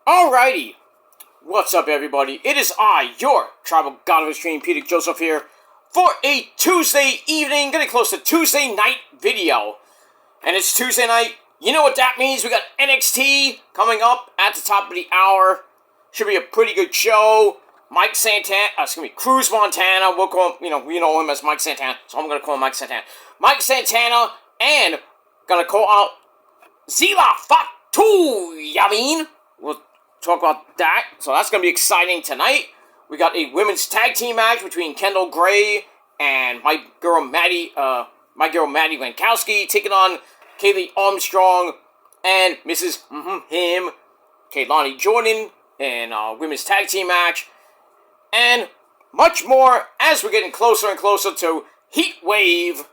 Alrighty, what's up everybody? It is I, your Tribal God of Extreme, Peter Joseph here, for a Tuesday evening, getting close to Tuesday night video. And it's Tuesday night, you know what that means, we got NXT coming up at the top of the hour. Should be a pretty good show. Cruz Montana, we'll call him, we know him as Mike Santana, so I'm gonna call him Mike Santana. Mike Santana, and gonna call out Zilla, Fatu, We'll talk about that. So that's going to be exciting tonight. We got a women's tag team match between Kendall Gray and my girl Maddie Lankowski taking on Kaylee Armstrong and Mrs. Him, Kaylani Jordan in a women's tag team match. And much more as we're getting closer and closer to Heat Wave,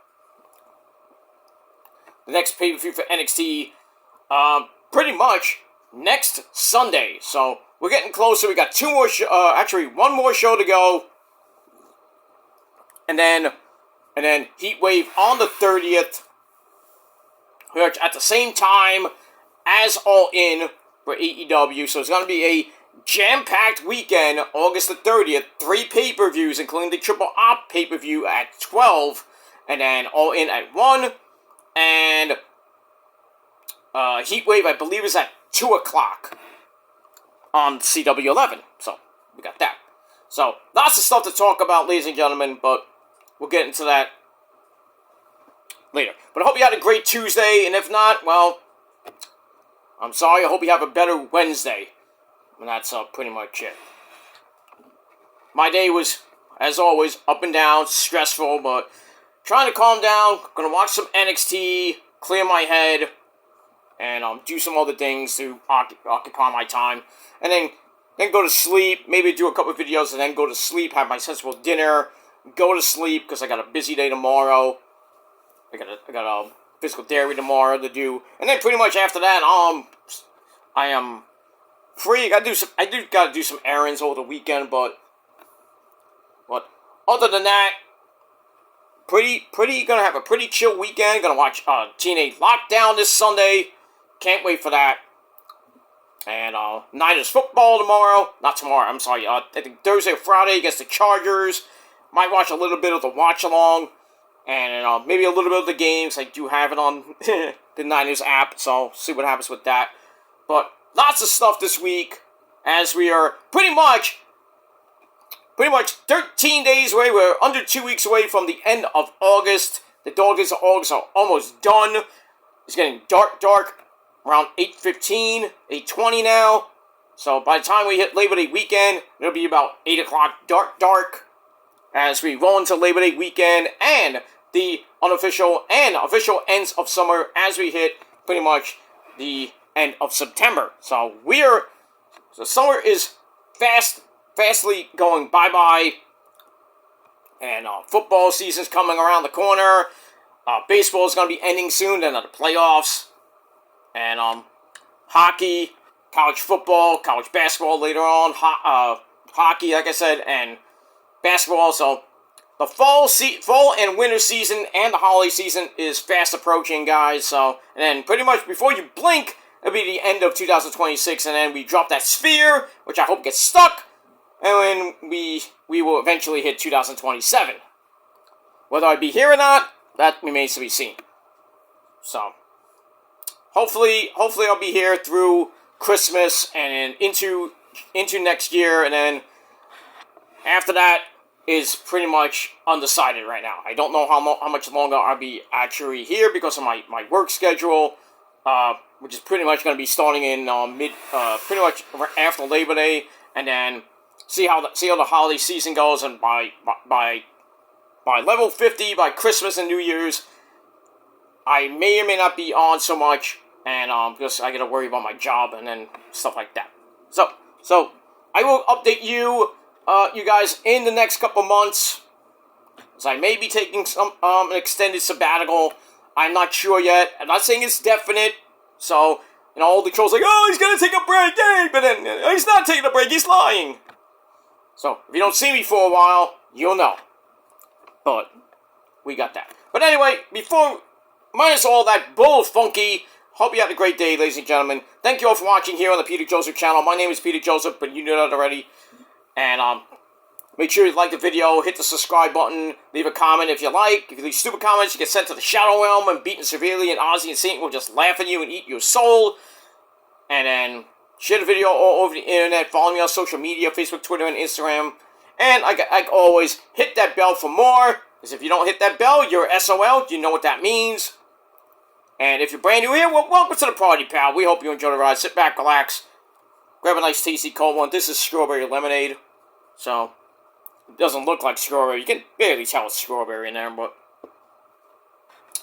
the next pay-per-view for NXT, pretty much next Sunday. So we're getting closer. We got one more show to go, and then Heat Wave on the 30th, which at the same time as All In for AEW. So it's going to be a jam-packed weekend. August the 30th, 3 pay-per-views, including the Triple Op pay-per-view at 12, and then All In at 1, and Heat Wave, I believe, is at 2 o'clock on CW11. So, we got that. So, lots of stuff to talk about, ladies and gentlemen, but we'll get into that later. But I hope you had a great Tuesday, and if not, well, I'm sorry. I hope you have a better Wednesday. And that's pretty much it. My day was, as always, up and down, stressful, but trying to calm down. Gonna watch some NXT, clear my head, and do some other things to occupy my time. And then go to sleep, maybe do a couple of videos, and then go to sleep, have my sensible dinner, go to sleep, because I got a busy day tomorrow. I got a physical therapy tomorrow to do. And then pretty much after that, I am free. I do gotta do some errands over the weekend, but other than that, gonna have a pretty chill weekend. Gonna watch Teenage Lockdown this Sunday. Can't wait for that. And Niners football tomorrow. Not tomorrow, I'm sorry. I think Thursday or Friday against the Chargers. Might watch a little bit of the watch-along. And maybe a little bit of the games. I do have it on the Niners app, so see what happens with that. But lots of stuff this week, as we are pretty much 13 days away. We're under 2 weeks away from the end of August. The days of August are almost done. It's getting dark. Around 8:15, 8:20 now. So by the time we hit Labor Day weekend, it'll be about 8 o'clock dark. As we roll into Labor Day weekend and the unofficial and official ends of summer as we hit pretty much the end of September. So summer is fastly going bye-bye. And football season's coming around the corner. Baseball is going to be ending soon, then the playoffs. And hockey, college football, college basketball later on, hockey, like I said, and basketball. So the fall and winter season and the holiday season is fast approaching, guys. So, and then pretty much before you blink, it'll be the end of 2026, and then we drop that sphere, which I hope gets stuck, and then we will eventually hit 2027. Whether I be here or not, that remains to be seen. So hopefully I'll be here through Christmas and into next year, and then after that is pretty much undecided right now. I don't know how much longer I'll be actually here because of my work schedule, which is pretty much going to be starting in pretty much after Labor Day, and then see how the holiday season goes, and by level 50, by Christmas and New Year's, I may or may not be on so much, and because I gotta worry about my job and then stuff like that. So I will update you guys in the next couple months. So I may be taking some an extended sabbatical. I'm not sure yet. I'm not saying it's definite. So all the trolls like, oh, he's gonna take a break, yay! But then he's not taking a break. He's lying. So if you don't see me for a while, you'll know. But we got that. But anyway, minus all that bull funky Hope you had a great day, ladies and gentlemen. Thank you all for watching here on the Peter Joseph channel. My name is Peter Joseph, but you know that already. And, make sure you like the video, hit the subscribe button, leave a comment if you like. If you leave stupid comments, you get sent to the Shadow Realm and beaten severely, and Ozzy and Satan will just laugh at you and eat your soul. And then share the video all over the internet. Follow me on social media, Facebook, Twitter, and Instagram. And like always, hit that bell for more. Because if you don't hit that bell, you're SOL. You know what that means. And if you're brand new here, well, welcome to the party, pal. We hope you enjoy the ride. Sit back, relax, grab a nice tasty cold one. This is strawberry lemonade. So, it doesn't look like strawberry. You can barely tell it's strawberry in there, but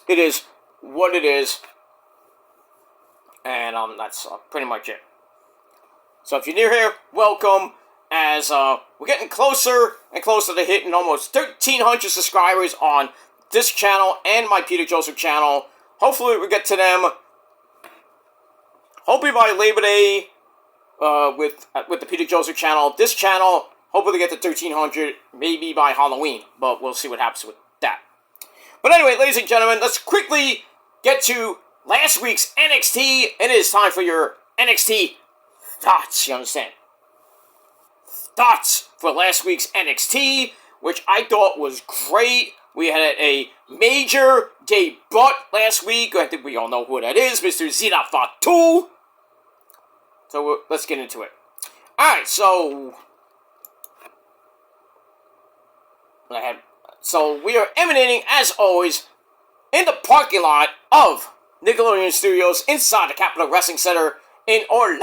it is what it is. And that's pretty much it. So if you're new here, welcome. As we're getting closer and closer to hitting almost 1,300 subscribers on this channel and my Peter Joseph channel. Hopefully we get to them. Hopefully by Labor Day with the Peter Joseph channel. This channel, hopefully get to 1,300, maybe by Halloween. But we'll see what happens with that. But anyway, ladies and gentlemen, let's quickly get to last week's NXT. And it is time for your NXT thoughts, you understand? Thoughts for last week's NXT, which I thought was great. We had a major debut last week. I think we all know who that is, Mr. Zilla Fatu. So let's get into it. Alright, so we are emanating, as always, in the parking lot of Nickelodeon Studios inside the Capitol Wrestling Center in Orlando,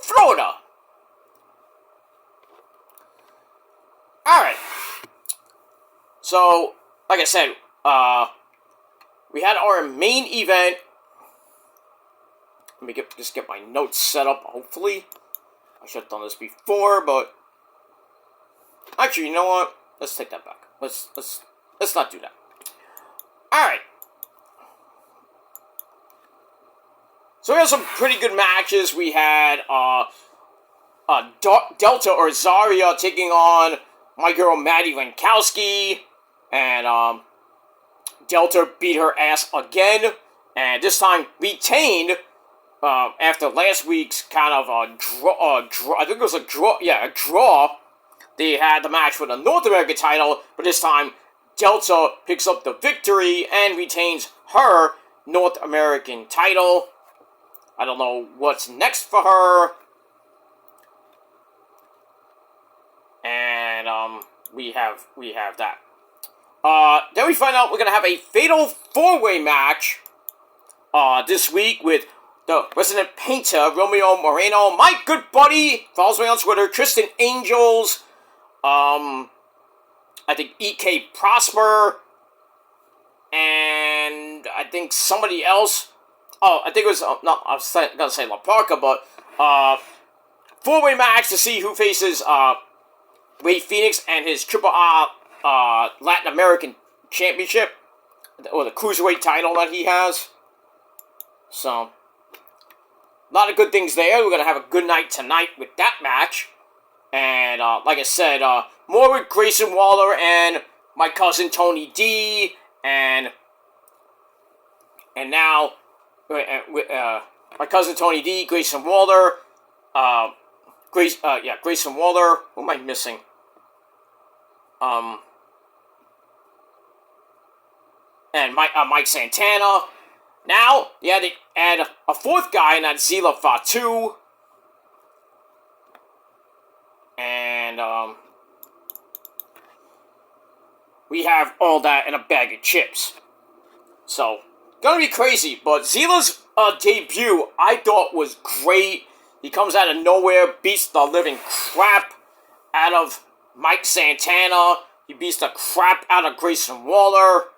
Florida. Alright. So, like I said, we had our main event. Let me just get my notes set up, hopefully. I should have done this before, but actually, you know what? Let's take that back. Let's not do that. Alright. So we had some pretty good matches. We had Delta or Zarya taking on my girl Maddie Lankowski, and Delta beat her ass again, and this time retained after last week's kind of a draw. I think it was a draw. Yeah, a draw. They had the match for the North American title, but this time Delta picks up the victory and retains her North American title. I don't know what's next for her. And we have that. Then we find out we're gonna have a fatal four-way match this week with the resident painter Romeo Moreno, my good buddy, follows me on Twitter, Tristan Angels, I think EK Prosper, and I think somebody else. Oh, I think it was I was gonna say La Parca, but four-way match to see who faces Ray Phoenix and his Triple R Latin American Championship, or the Cruiserweight title that he has. So, a lot of good things there. We're going to have a good night tonight with that match. And, like I said, more with Grayson Waller and my cousin Tony D. And now, my cousin Tony D, Grayson Waller, Grayson Waller. Who am I missing? And Mike Santana. Now, yeah, they add a fourth guy, and that's Zilla Fatu. And, we have all that in a bag of chips. So, gonna be crazy, but Zilla's debut, I thought was great. He comes out of nowhere, beats the living crap out of Mike Santana. He beats the crap out of Grayson Waller.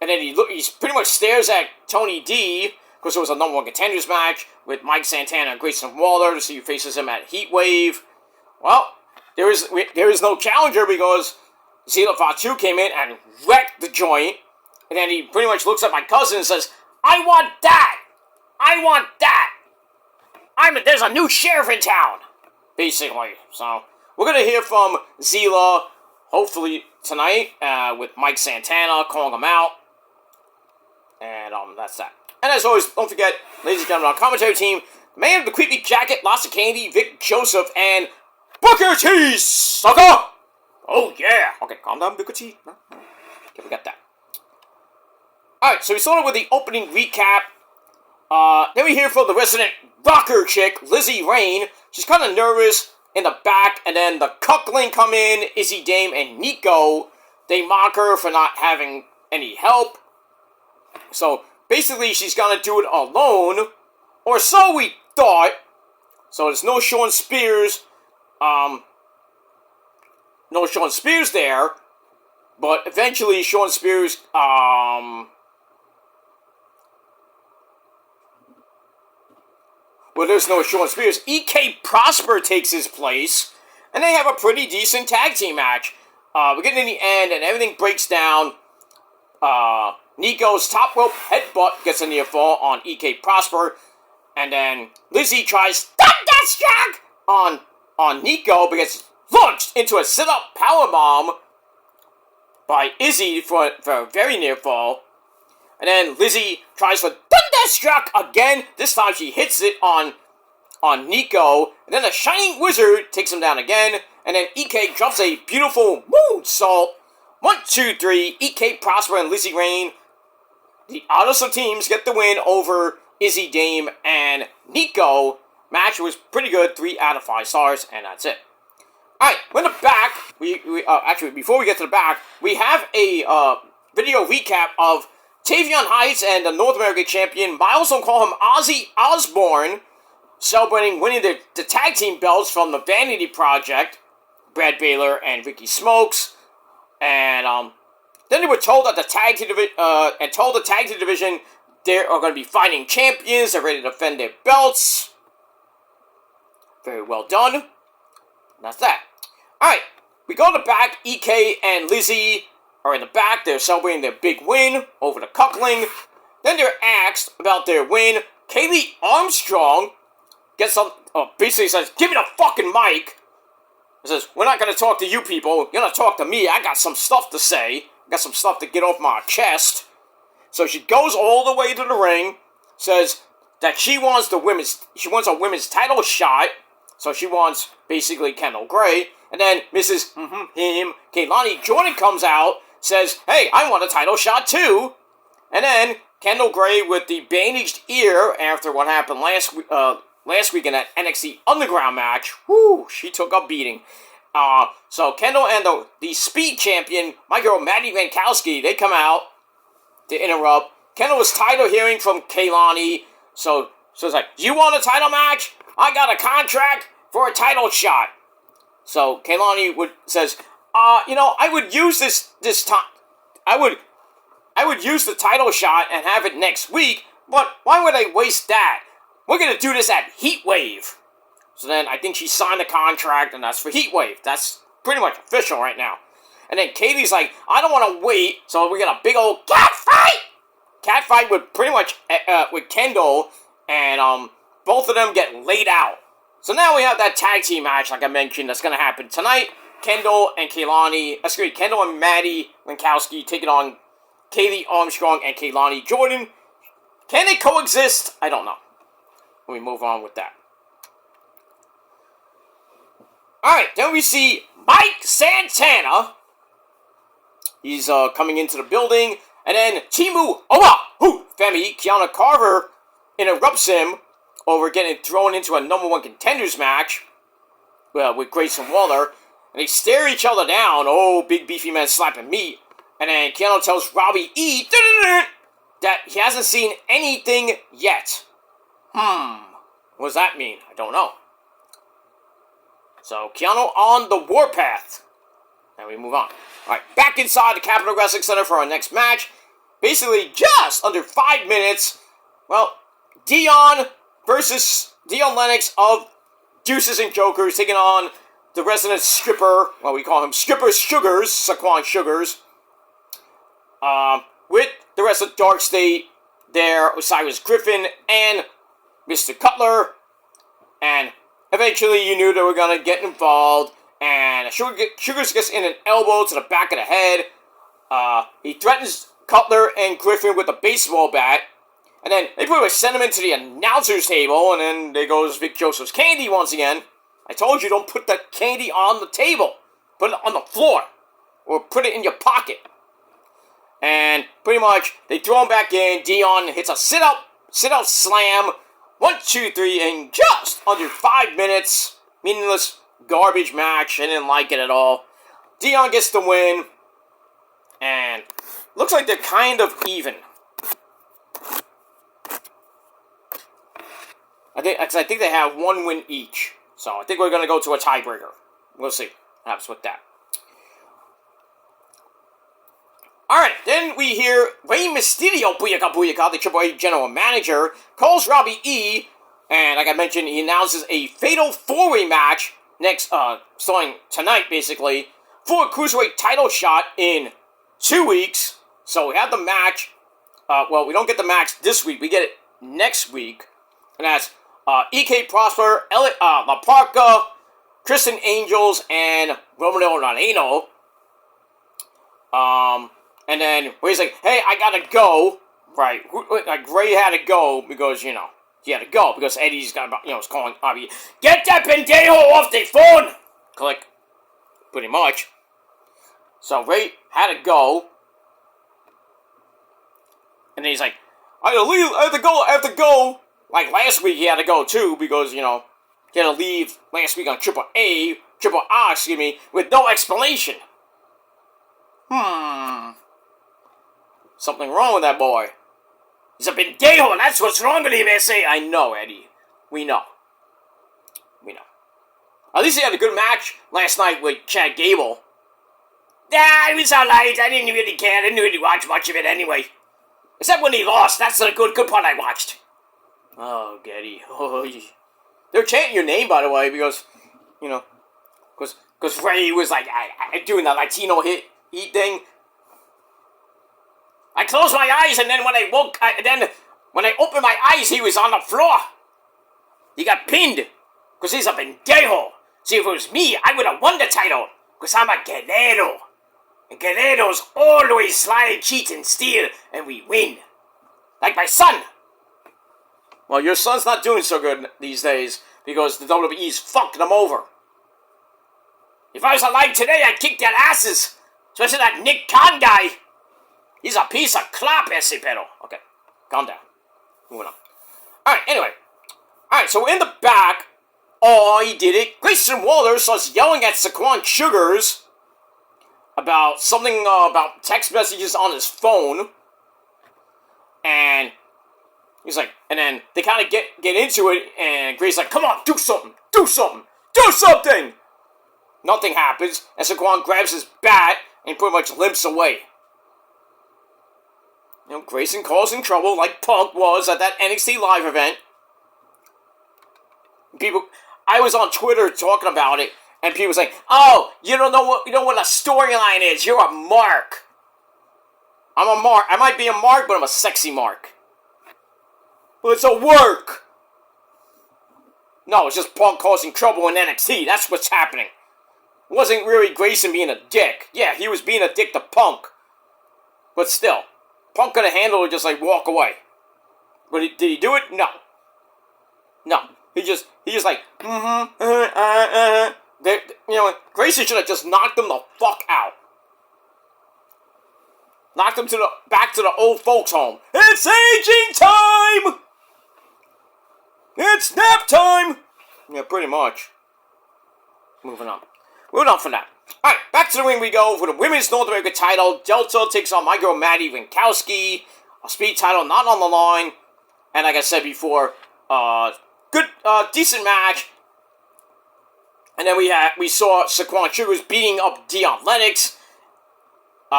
And then he pretty much stares at Tony D, because it was a number one contenders match with Mike Santana and Grayson Waller to see who faces him at Heatwave. Well, there is no challenger because Zilla Fatu came in and wrecked the joint. And then he pretty much looks at my cousin and says, I want that! I want that! There's a new sheriff in town! Basically. So, we're going to hear from Zilla, hopefully tonight, with Mike Santana calling him out. And that's that. And as always, don't forget, ladies and gentlemen, our commentary team, the man with the creepy jacket, lots of candy, Vic Joseph, and Booker T, sucker! Oh yeah! Okay, calm down, Booker T. Okay, we got that. Alright, so we started with the opening recap. Then we hear from the resident rocker chick, Lizzie Rain. She's kind of nervous in the back, and then the Cuckling come in, Izzy Dame and Nico. They mock her for not having any help. So, basically, she's gonna do it alone. Or so we thought. So, there's no Sean Spears. No Sean Spears there. But eventually, Sean Spears, well, there's no Sean Spears. E.K. Prosper takes his place. And they have a pretty decent tag team match. We get in the end, and everything breaks down. Nico's top rope headbutt gets a near fall on E.K. Prosper. And then Lizzie tries Thunderstruck on Nico, but gets launched into a sit-up powerbomb by Izzy for a very near fall. And then Lizzie tries for Thunderstruck again. This time she hits it on Nico. And then the Shining Wizard takes him down again. And then EK drops a beautiful moonsault. 1, 2, 3. EK Prosper and Lizzie Rain, the Odyssey teams, get the win over Izzy Dame and Nico. Match was pretty good. 3 out of 5 stars. And that's it. Alright, we're in the back. Actually, before we get to the back, we have a video recap of Tavion Heights and the North American champion, I also call him Ozzy Osbourne, celebrating winning the tag team belts from the Vanity Project, Brad Baylor and Ricky Smokes. And then they were told that the tag team division they are going to be fighting champions. They're ready to defend their belts. Very well done. And that's that. Alright, we go to the back. EK and Lizzie are in the back. They're celebrating their big win over the Cuckling. Then they're asked about their win. Kaylee Armstrong basically says, "Give me the fucking mic." He says, "We're not going to talk to you people. You're going to talk to me. I got some stuff to say. I got some stuff to get off my chest." So she goes all the way to the ring, says that she wants a women's title shot. So she wants basically Kendall Gray. And then Mrs. Kaylani Jordan comes out, says, "Hey, I want a title shot too." And then Kendall Gray with the bandaged ear after what happened last week in that NXT Underground match. Whoo, she took a beating. So Kendall and the Speed Champion, my girl Maddie Vankowski, they come out to interrupt. Kendall was tired of hearing from Kaylani, so it's like, "You want a title match? I got a contract for a title shot." So Kaylani says, I would use this time. I would use the title shot and have it next week, but why would I waste that? We're gonna do this at Heatwave." So then I think she signed the contract, and that's for Heatwave. That's pretty much official right now. And then Katie's like, "I don't want to wait, so we get a big old cat fight. Cat fight with pretty much with Kendall, and both of them get laid out. So now we have that tag team match, like I mentioned, that's gonna happen tonight. Kendall and Maddie Lankowski taking on Kaylee Armstrong and Kaylani Jordan. Can they coexist? I don't know. Let me move on with that. Alright, then we see Mike Santana. He's coming into the building. And then Timu Femi, Kiana Carver, interrupts him over getting thrown into a number 1 contenders match with Grayson Waller. And they stare each other down. Oh, big beefy man slapping meat. And then Keanu tells Robbie E that he hasn't seen anything yet. What does that mean? I don't know. So, Keanu on the warpath. And we move on. Alright, back inside the Capitol Wrestling Center for our next match. Basically, just under 5 minutes. Well, Dion Lennox of Deuces and Jokers taking on the resident stripper. Well, we call him Stripper Sugars, Saquon Sugars. With the rest of Dark State there, Osiris Griffin and Mr. Cutler. And eventually you knew they were going to get involved. And Sugars gets in an elbow to the back of the head. He threatens Cutler and Griffin with a baseball bat. And then they pretty much send him into the announcer's table, and then there goes Vic Joseph's candy once again. I told you, don't put that candy on the table. Put it on the floor. Or put it in your pocket. And pretty much, they throw him back in. Dion hits a sit-out slam. 1, 2, 3, in just under 5 minutes. Meaningless garbage match. I didn't like it at all. Dion gets the win. And looks like they're kind of even. I think they have 1 win each. So I think we're going to go to a tiebreaker. We'll see what happens with that. Alright, then we hear Rey Mysterio, booyaka booyaka, the Triple H general manager, calls Robbie E. And like I mentioned, he announces a fatal 4-way match starting tonight, basically, for a Cruiserweight title shot in 2 weeks. So we have the match. Well, we don't get the match this week. We get it next week. And that's E.K. Prosper, La Parca, Kristen Angels, and Romano Ranino. And then Ray's like, hey, I gotta go. Right. Like, Ray had to go because, he had to go because Eddie's got, was calling Robbie, get that pendejo off the phone! Click. Pretty much. So Ray had to go. And then he's like, I gotta leave, I have to go. Like last week he had to go too because, he had to leave last week on Triple R, with no explanation. Something wrong with that boy. He's a pendejo, that's what's wrong with him, S.A. I know, Eddie. We know. At least he had a good match last night with Chad Gable. Yeah, it was alright. I didn't really care. I didn't really watch much of it anyway. Except when he lost. That's the good part I watched. Oh, Getty. Oh, they're chanting your name, by the way, because, because Ray was like doing the Latino eat thing. I closed my eyes, and then when I opened my eyes, he was on the floor. He got pinned, because he's a pendejo. See, if it was me, I would have won the title, because I'm a Guerrero. And Guerreros always slide, cheat, and steal, and we win. Like my son. Well, your son's not doing so good these days, because the WWE's fucking him over. If I was alive today, I'd kick their asses. Especially that Nick Khan guy. He's a piece of crap, ese pero. Okay, calm down. Moving on. Alright, anyway. Alright, so in the back, he did it. Grayson Waller starts yelling at Saquon Sugars about something about text messages on his phone. And he's like, and then they kind of get into it, and Gray's like, come on, do something. Nothing happens, and Saquon grabs his bat and pretty much limps away. Grayson causing trouble like Punk was at that NXT Live event. I was on Twitter talking about it, and people saying, "Oh, you don't know what a storyline is. You're a mark." I'm a mark. I might be a mark, but I'm a sexy mark. But it's a work. No, it's just Punk causing trouble in NXT. That's what's happening. It wasn't really Grayson being a dick. Yeah, he was being a dick to Punk. But still, Punk could have handled it, just like walk away. But did he do it? No. He just like, Grayson should have just knocked him the fuck out. Knocked him back to the old folks' home. It's aging time! It's nap time! Yeah, pretty much. Moving on from that. Alright, back to the ring we go for the Women's North American title. Delta takes on my girl Maddie Winkowski. A speed title not on the line. And like I said before, good, decent match. And then we saw Saquon Sugars beating up Dion Lennox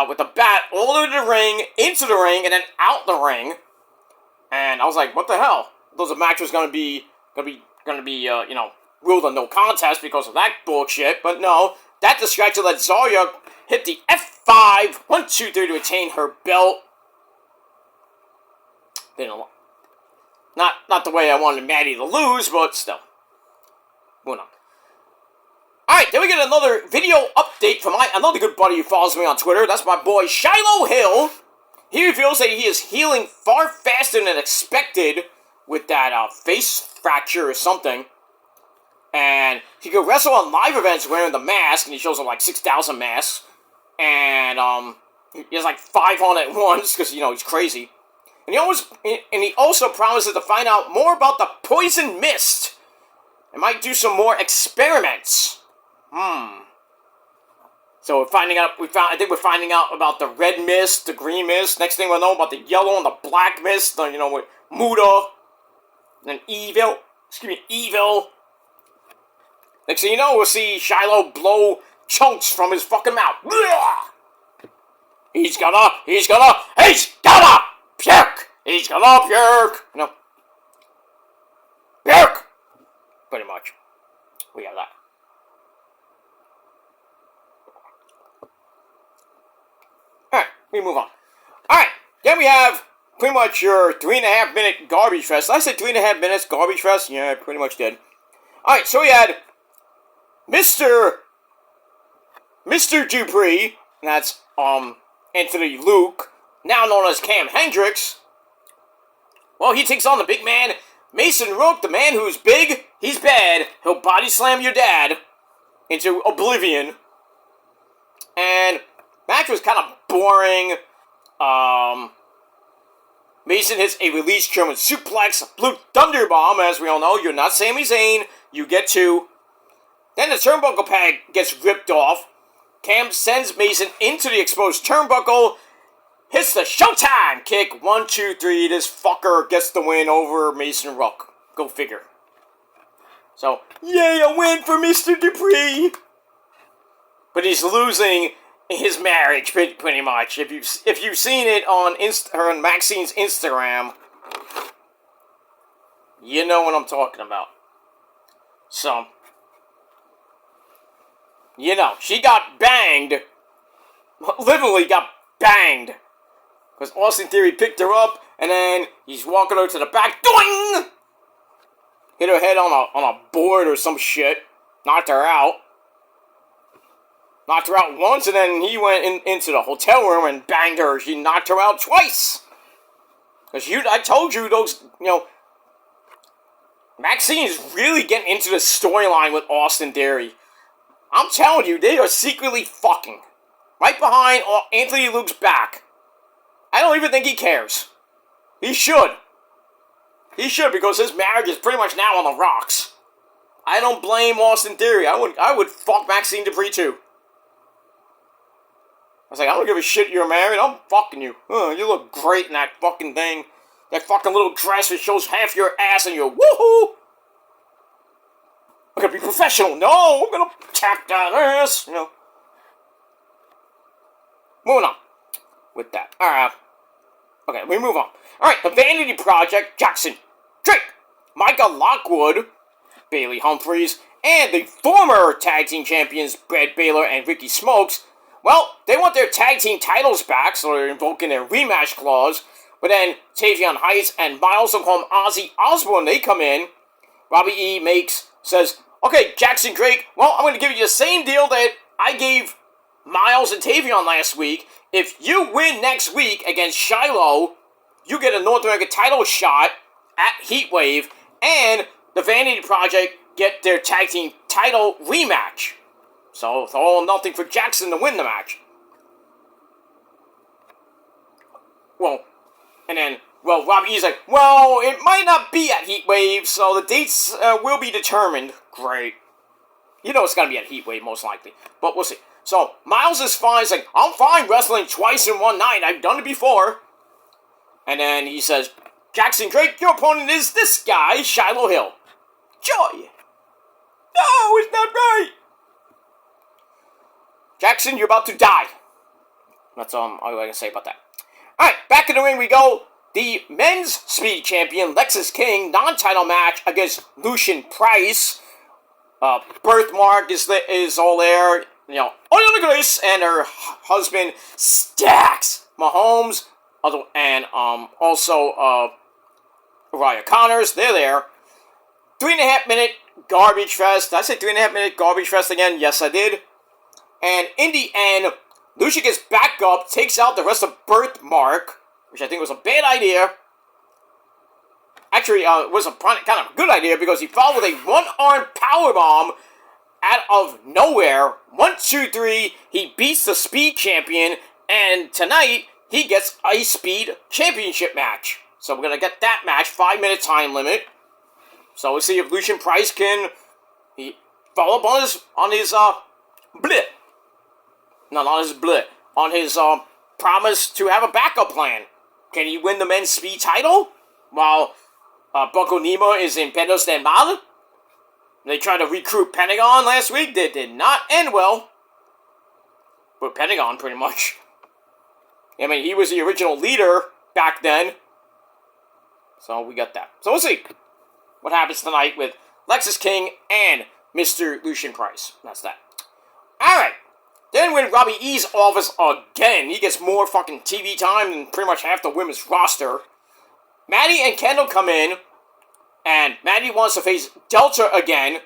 with the bat all over the ring, into the ring, and then out the ring. And I was like, what the hell? I thought the match was gonna be ruled a no contest because of that bullshit. But no, that distracted let Zarya hit the F5, 1, 2, 3 to retain her belt. Not the way I wanted Maddie to lose, but still. Moving on. Alright, then we get another video update from another good buddy who follows me on Twitter. That's my boy Shiloh Hill. He reveals that he is healing far faster than expected with that face fracture or something. And he could wrestle on live events wearing the mask, and he shows up like 6,000 masks. And he has like 5 on at once, because, he's crazy. And he also promises to find out more about the poison mist. And might do some more experiments. So I think we're finding out about the red mist, the green mist. Next thing we'll know about the yellow and the black mist. With Muda. And Evil. Next thing you know, we'll see Shiloh blow chunks from his fucking mouth. He's gonna puke! He's gonna puke! Puke! Pretty much. We have that. Alright, we move on. Alright, then we have pretty much your 3.5 minute garbage fest. I said 3.5 minutes garbage fest? Yeah, I pretty much did. Alright, so we had Mr. Dupree, and that's Anthony Luke, now known as Cam Hendricks. Well, he takes on the big man, Mason Rook, the man who's big, he's bad, he'll body slam your dad into oblivion. And match was kind of boring. Mason hits a release German suplex, blue thunder bomb, as we all know. You're not Sami Zayn, you get 2. Then the turnbuckle peg gets ripped off. Cam sends Mason into the exposed turnbuckle, hits the Showtime kick. 1, 2, 3. This fucker gets the win over Mason Rook. Go figure. So, yay, a win for Mr. Dupree. But he's losing his marriage, pretty much. If you've seen it on Maxine's Instagram, you know what I'm talking about. So, she got banged. Literally got banged. Because Austin Theory picked her up, and then he's walking her to the back. Doing! Hit her head on a board or some shit. Knocked her out. Knocked her out once, and then he went into the hotel room and banged her. She knocked her out twice. Because I told you, those, Maxine is really getting into the storyline with Austin Theory. I'm telling you, they are secretly fucking. Right behind Anthony Luke's back. I don't even think he cares. He should. He should, because his marriage is pretty much now on the rocks. I don't blame Austin Theory. I would fuck Maxine Dupree too. I was like, I don't give a shit you're married. I'm fucking you. You look great in that fucking thing. That fucking little dress that shows half your ass and your woohoo. I'm gonna be professional. No, I'm gonna tap that ass. Moving on with that. Alright. Okay, we move on. Alright, the Vanity Project, Jackson Drake, Micah Lockwood, Bailey Humphries, and the former tag team champions Brad Baylor and Ricky Smokes. Well, they want their tag team titles back, so they're invoking their rematch clause. But then Tavion Heights and Miles of Home Ozzy Osbourne, they come in. Robbie E. says, okay, Jackson Drake, well, I'm going to give you the same deal that I gave Miles and Tavion last week. If you win next week against Shiloh, you get a North American title shot at Heatwave, and the Vanity Project get their tag team title rematch. So, it's all or nothing for Jackson to win the match. Well, Robbie E's like, well, it might not be at Heatwave, so the dates will be determined. Great. It's gonna be at Heatwave, most likely. But we'll see. So, Miles is fine. He's like, I'm fine wrestling twice in one night. I've done it before. And then he says, Jackson Drake, your opponent is this guy, Shiloh Hill. Joy. No, it's not right. Jackson, you're about to die. That's all I can say about that. Alright, back in the ring we go. The men's speed champion, Lexus King, non-title match against Lucian Price. Birthmark is all there. Oil Grace and her husband, Stax Mahomes. And also Mariah Connors. They're there. 3.5 minute garbage fest. Did I say 3.5 minute garbage fest again? Yes, I did. And in the end, Lucia gets back up, takes out the rest of Birthmark, which I think was a bad idea. Actually, it was a kind of good idea because he followed with a one-arm powerbomb out of nowhere. 1, 2, 3. He beats the Speed Champion, and tonight he gets a Speed Championship match. So we're gonna get that match, 5-minute time limit. So we'll see if Lucian Price can follow up on his blip. No, not his blip. On his promise to have a backup plan. Can he win the men's Speed title while Bunko Nima is in Pedos del Mal? They tried to recruit Pentagon last week. They did not end well. But Pentagon, pretty much. I mean, he was the original leader back then. So we got that. So we'll see what happens tonight with Lexus King and Mr. Lucian Price. That's that. Alright. Then when Robbie E's office again, he gets more fucking TV time than pretty much half the women's roster. Maddie and Kendall come in, and Maddie wants to face Delta again,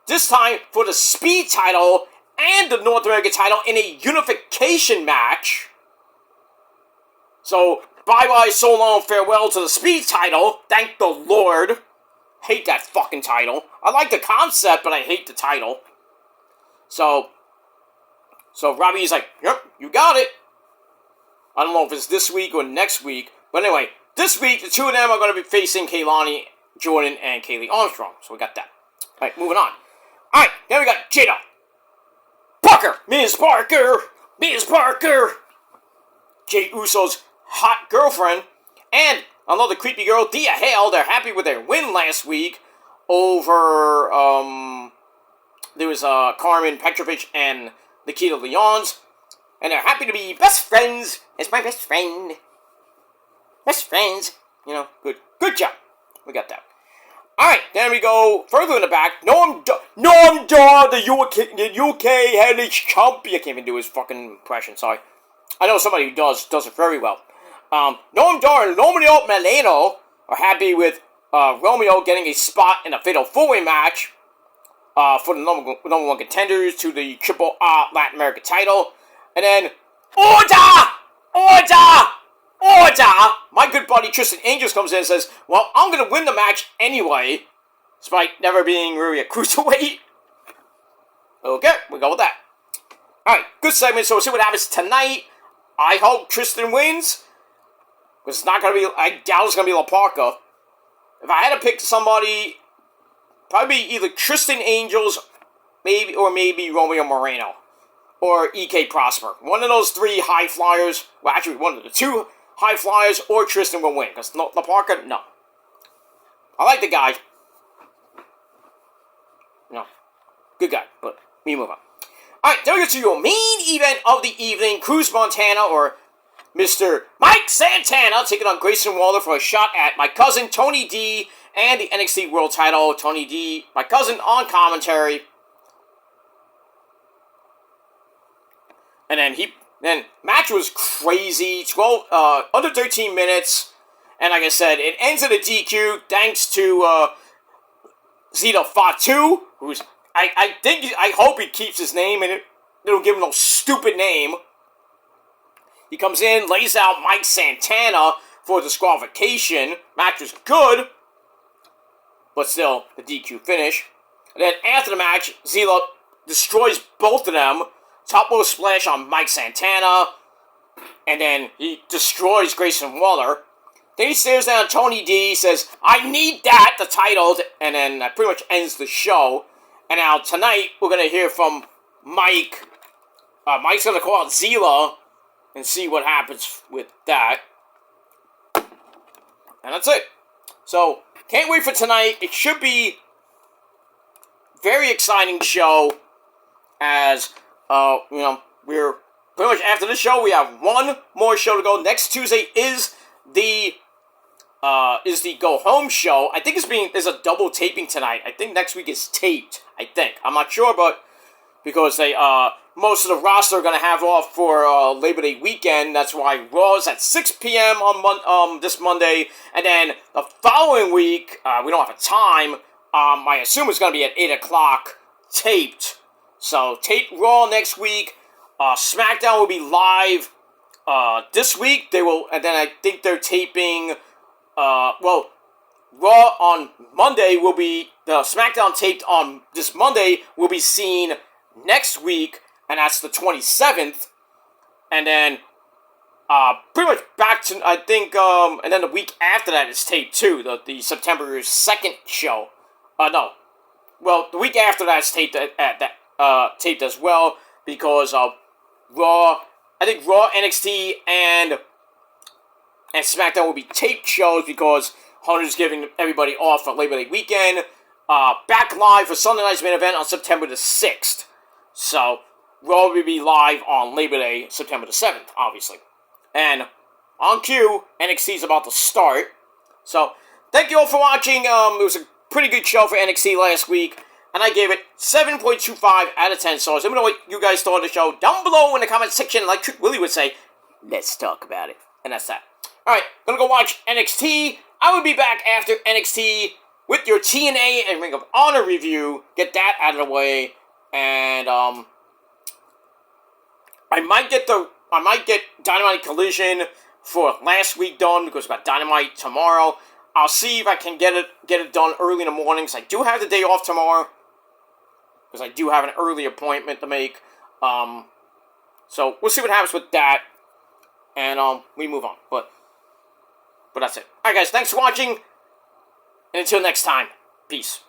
this time for the Speed title and the North American title in a unification match. So, bye-bye, so long, farewell to the Speed title, thank the Lord. Hate that fucking title. I like the concept, but I hate the title. So Robbie's like, yep, you got it. I don't know if it's this week or next week, but anyway, this week, the two of them are going to be facing Kaylani Jordan and Kaylee Armstrong. So we got that. Alright, moving on. Alright, then we got Jada Parker. Ms. Parker. Jay Uso's hot girlfriend. And another creepy girl, Thea Hale. They're happy with their win last week over, there was Carmen Petrovich and Nikita Lyons. And they're happy to be best friends. It's my best friend. Best friends. You know, good job. We got that. Alright, then we go further in the back. Noam Dar, the UK Heritage Champion. I can't even do his fucking impression, sorry. I know somebody who does it very well. Noam Dar and Romeo Meleno are happy with Romeo getting a spot in a Fatal 4-Way match for the number one contenders to the Triple R Latin America title. And then, Order! My good buddy Tristan Angels comes in and says, well, I'm going to win the match anyway, despite never being really a cruiserweight. Okay, we go with that. Alright, good segment, so we'll see what happens tonight. I hope Tristan wins, because it's not going to be, I doubt it's going to be La Parka. If I had to pick somebody, probably either Tristan Angels, maybe Romeo Moreno, or EK Prosper. One of those three high flyers, well actually one of the two high flyers, or Tristan will win, because La Parka, no. I like the guy. No. Good guy, but we move on. Alright, then we get to your main event of the evening. Cruz Montana, or Mr. Mike Santana, taking on Grayson Waller for a shot at my cousin Tony D and the NXT World title. Tony D, my cousin, on commentary. And then match was crazy. Under 13 minutes. And like I said, it ends in a DQ thanks to Zilla Fatu, who's I hope he keeps his name and it'll give him no stupid name. He comes in, lays out Mike Santana for disqualification. Match was good, but still the DQ finish. And then after the match, Zilla destroys both of them. Top rope splash on Mike Santana, and then he destroys Grayson Waller. Then he stares down Tony D, says, I need that, the title, and then that pretty much ends the show. And now tonight, we're going to hear from Mike. Mike's going to call out Zilla and see what happens with that. And that's it. So, can't wait for tonight. It should be a very exciting show as... we're pretty much after the show. We have one more show to go. Next Tuesday is the go home show. I think there's a double taping tonight. I think next week is taped. I think I'm not sure, but because they most of the roster are gonna have off for Labor Day weekend. That's why Raw's at 6 p.m. on this Monday, and then the following week we don't have a time. I assume it's gonna be at 8 o'clock taped. So, tape Raw next week. SmackDown will be live this week they will, and then I think they're taping. Raw on Monday will be the SmackDown taped on this Monday will be seen next week, and that's the 27th, and then pretty much back to I think and then the week after that is taped too, the September 2nd show. No, well the week after that is taped taped as well because Raw. I think Raw, NXT, and SmackDown will be taped shows because Hunter's giving everybody off for Labor Day weekend. Back live for Sunday night's main event on September the 6th. So, Raw will be live on Labor Day, September the 7th, obviously. And on cue, NXT is about to start. So, thank you all for watching. It was a pretty good show for NXT last week. And I gave it 7.25 out of 10 stars. Let me know what you guys thought of the show down below in the comment section. Like Trick Willie would say, let's talk about it. And that's that. Alright, gonna go watch NXT. I will be back after NXT with your TNA and Ring of Honor review. Get that out of the way. And, I might get Dynamite Collision for last week done because I've got Dynamite tomorrow. I'll see if I can get it done early in the morning because I do have the day off tomorrow. Because I do have an early appointment to make. So we'll see what happens with that. And we move on. But that's it. Alright guys, thanks for watching. And until next time, peace.